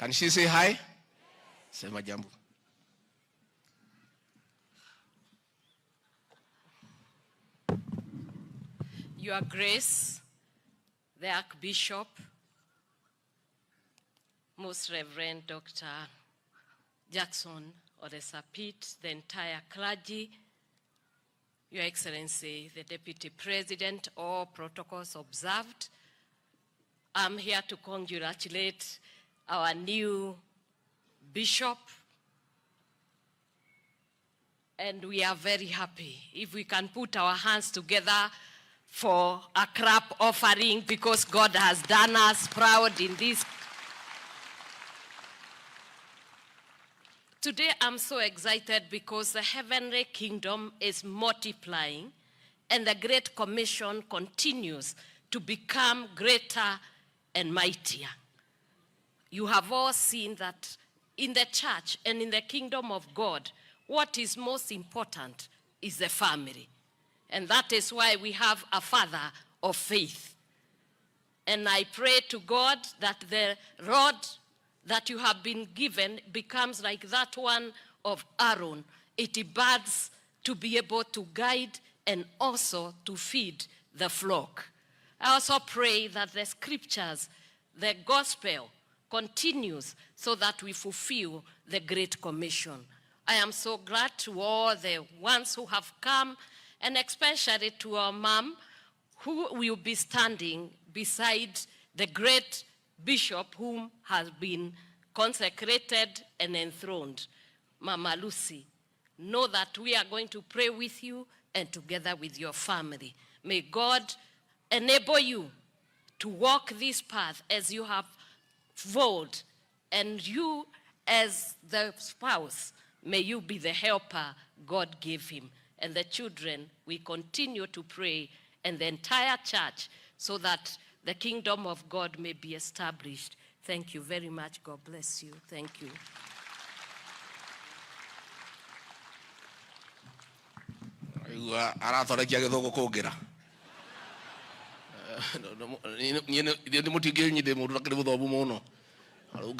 Can she say hi? Sema jambo. Your Grace, the Archbishop, Most Reverend Dr. Jackson Oresapit, the entire clergy, Your Excellency, the Deputy President, all protocols observed. I'm here to congratulate our new bishop, and we are very happy if we can put our hands together for a clap offering, because God has done us proud in this. Today I'm so excited because the heavenly kingdom is multiplying and the Great Commission continues to become greater and mightier. You have all seen that in the church and in the kingdom of God, what is most important is the family. And that is why we have a father of faith. And I pray to God that the rod that you have been given becomes like that one of Aaron. It birds to be able to guide and also to feed the flock. I also pray that the scriptures, the gospel, continues so that we fulfill the Great Commission. I am so glad to all the ones who have come, and especially to our mom, who will be standing beside the great bishop whom has been consecrated and enthroned, Mama Lucy. Know that we are going to pray with you and together with your family. May God enable you to walk this path as you have vowed, and you as the spouse, may you be the helper God gave him. And the children, we continue to pray, and the entire church, so that the kingdom of God may be established. Thank you very much. God bless you. Thank you. Aratharagia githogo kungira. Ni mutingirnyite mundu akiri muthomu muno.